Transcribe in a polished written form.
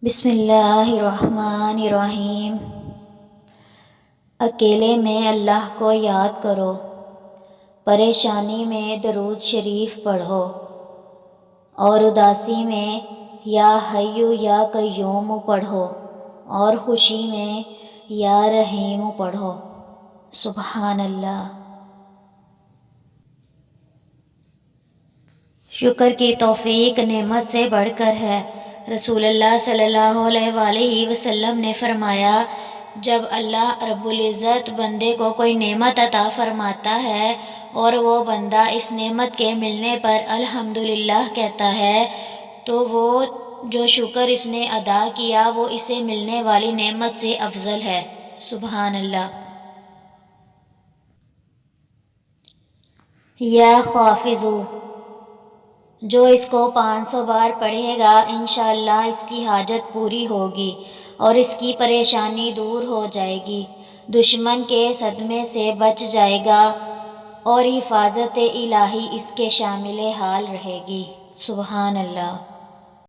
بسم اللہ الرحمن الرحیم۔ اکیلے میں اللہ کو یاد کرو، پریشانی میں درود شریف پڑھو، اور اداسی میں یا حیو یا قیوم پڑھو، اور خوشی میں یا رحیم پڑھو۔ سبحان اللہ۔ شکر کی توفیق نعمت سے بڑھ کر ہے۔ رسول اللہ صلی اللہ علیہ وآلہ وسلم نے فرمایا، جب اللہ رب العزت بندے کو کوئی نعمت عطا فرماتا ہے اور وہ بندہ اس نعمت کے ملنے پر الحمدللہ کہتا ہے تو وہ جو شکر اس نے ادا کیا وہ اسے ملنے والی نعمت سے افضل ہے۔ سبحان اللہ۔ یا حافظو، جو اس کو 500 بار پڑھے گا انشاءاللہ اس کی حاجت پوری ہوگی اور اس کی پریشانی دور ہو جائے گی، دشمن کے صدمے سے بچ جائے گا اور حفاظت الہی اس کے شامل حال رہے گی۔ سبحان اللہ۔